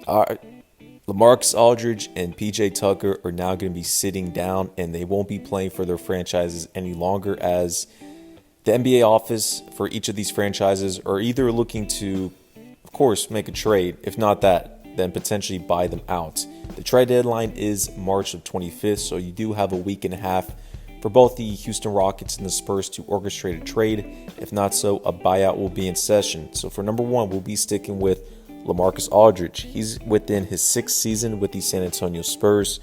Uh, Lamarcus Aldridge and PJ Tucker are now going to be sitting down and they won't be playing for their franchises any longer, as the NBA office for each of these franchises are either looking to, of course, make a trade. If not that, then potentially buy them out. The trade deadline is March of 25th, so you do have a week and a half for both the Houston Rockets and the Spurs to orchestrate a trade. If not so, a buyout will be in session. So for number one, we'll be sticking with Lamarcus Aldridge. He's within his sixth season with the San Antonio Spurs.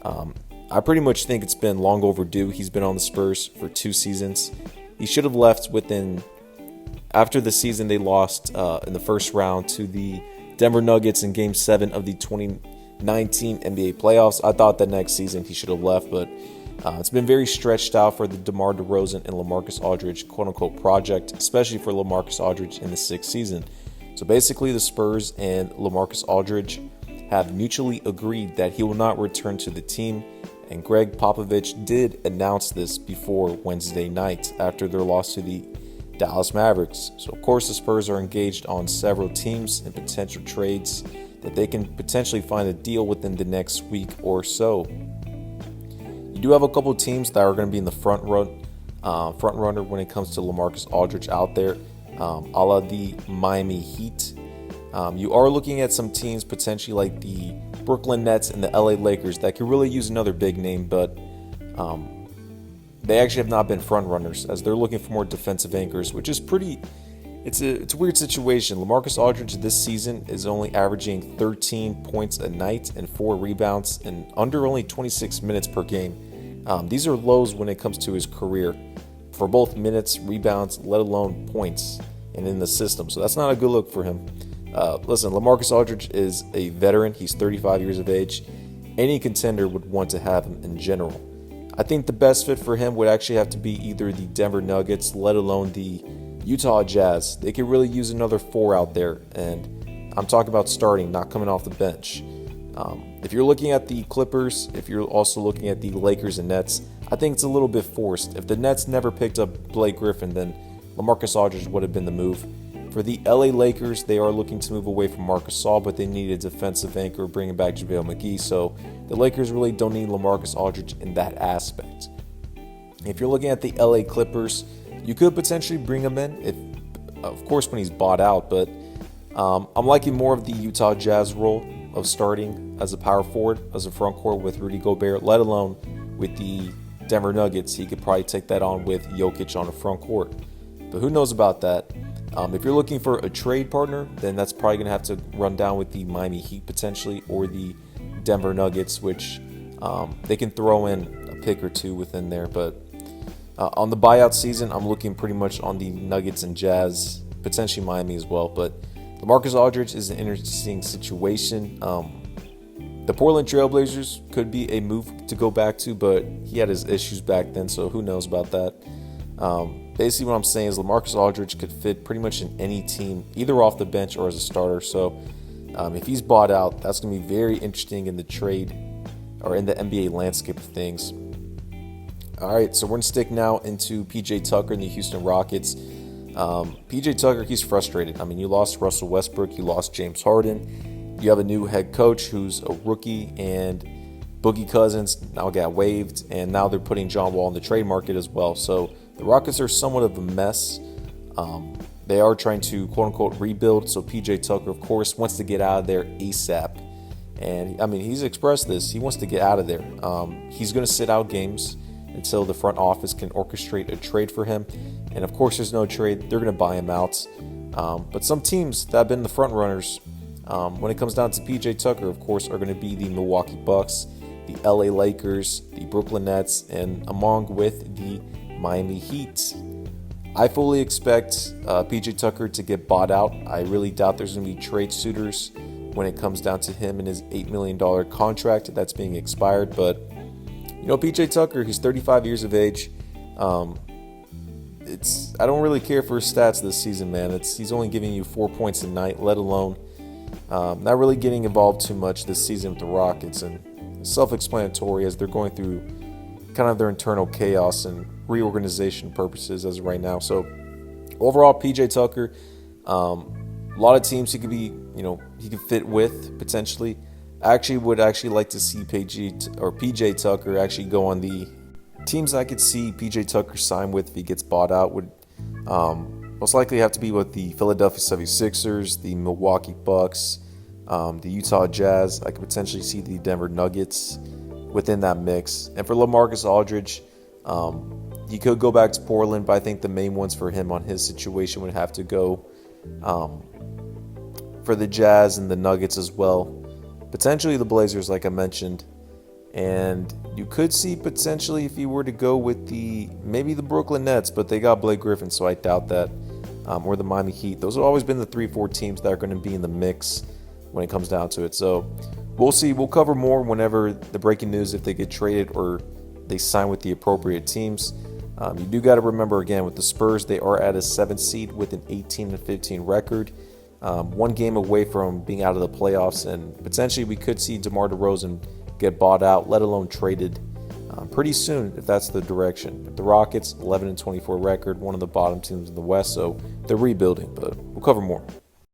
I pretty much think it's been long overdue. He's been on the Spurs for 2 seasons. He should have left after the season they lost in the first round to the Denver Nuggets in Game 7 of the 2019 NBA playoffs. I thought that next season he should have left, but it's been very stretched out for the DeMar DeRozan and Lamarcus Aldridge quote-unquote project, especially for Lamarcus Aldridge in the sixth season. So basically the Spurs and Lamarcus Aldridge have mutually agreed that he will not return to the team, and Greg Popovich did announce this before Wednesday night after their loss to the Dallas Mavericks. So of course the Spurs are engaged on several teams and potential trades that they can potentially find a deal within the next week or so. You do have a couple of teams that are going to be in the front runner when it comes to Lamarcus Aldridge out there, a la the Miami Heat. You are looking at some teams potentially like the Brooklyn Nets and the LA Lakers that could really use another big name, but they actually have not been front runners as they're looking for more defensive anchors, which is it's a weird situation. Lamarcus Aldridge this season is only averaging 13 points a night and 4 rebounds and under only 26 minutes per game. These are lows when it comes to his career for both minutes, rebounds, let alone points and in the system. So that's not a good look for him. Listen, Lamarcus Aldridge is a veteran. He's 35 years of age. Any contender would want to have him in general. I think the best fit for him would actually have to be either the Denver Nuggets, let alone the Utah Jazz. They could really use another 4 out there, and I'm talking about starting, not coming off the bench. If you're looking at the Clippers, if you're also looking at the Lakers and Nets, I think it's a little bit forced. If the Nets never picked up Blake Griffin, then Lamarcus Aldridge would have been the move. For the LA Lakers, they are looking to move away from Marcus Gasol, but they need a defensive anchor, bringing back JaVale McGee. So the Lakers really don't need Lamarcus Aldridge in that aspect. If you're looking at the LA Clippers, you could potentially bring him in, of course, when he's bought out. But I'm liking more of the Utah Jazz role of starting as a power forward, as a front court with Rudy Gobert, let alone with the Denver Nuggets. He could probably take that on with Jokic on the front court. But who knows about that? If you're looking for a trade partner, then that's probably going to have to run down with the Miami Heat potentially, or the Denver Nuggets, which they can throw in a pick or two within there. But on the buyout season, I'm looking pretty much on the Nuggets and Jazz, potentially Miami as well. But Lamarcus Aldridge is an interesting situation. The Portland Trailblazers could be a move to go back to, but he had his issues back then, so who knows about that. Basically what I'm saying is Lamarcus Aldridge could fit pretty much in any team, either off the bench or as a starter. So if he's bought out, that's going to be very interesting in the trade or in the NBA landscape of things. All right, so we're going to stick now into PJ Tucker and the Houston Rockets. PJ Tucker, he's frustrated. I mean, you lost Russell Westbrook, you lost James Harden. You have a new head coach who's a rookie, and Boogie Cousins now got waived, and now they're putting John Wall in the trade market as well. So the Rockets are somewhat of a mess. They are trying to, quote-unquote, rebuild. So PJ Tucker, of course, wants to get out of there ASAP. And, I mean, he's expressed this. He wants to get out of there. He's going to sit out games until the front office can orchestrate a trade for him. And, of course, there's no trade. They're going to buy him out. But some teams that have been the front runners, when it comes down to PJ Tucker, of course, are going to be the Milwaukee Bucks, the LA Lakers, the Brooklyn Nets, and among with the Miami Heat. I fully expect PJ Tucker to get bought out. I really doubt there's going to be trade suitors when it comes down to him and his $8 million contract that's being expired. But, you know, PJ Tucker, he's 35 years of age. I don't really care for his stats this season, man. He's only giving you 4 points a night, let alone not really getting involved too much this season with the Rockets. And self-explanatory as they're going through kind of their internal chaos and reorganization purposes as of right now. So overall, PJ Tucker, A lot of teams he could be, he could fit with potentially. I actually would like to see PJ Tucker actually go on the teams. I could see PJ Tucker sign with if he gets bought out would most likely have to be with the Philadelphia 76ers, the Milwaukee Bucks, the Utah Jazz. I could potentially see the Denver Nuggets within that mix. And for Lamarcus Aldridge, he could go back to Portland, but I think the main ones for him on his situation would have to go for the Jazz and the Nuggets as well. Potentially the Blazers, like I mentioned. And you could see potentially if he were to go with maybe the Brooklyn Nets, but they got Blake Griffin, so I doubt that. Or the Miami Heat. Those have always been the 3-4 teams that are going to be in the mix when it comes down to it. So we'll see. We'll cover more whenever the breaking news, if they get traded or they sign with the appropriate teams. You do got to remember, again, with the Spurs, they are at a 7th seed with an 18-15 record. One game away from being out of the playoffs, and potentially we could see DeMar DeRozan get bought out, let alone traded pretty soon if that's the direction. But the Rockets, 11-24 record, one of the bottom teams in the West, so they're rebuilding, but we'll cover more.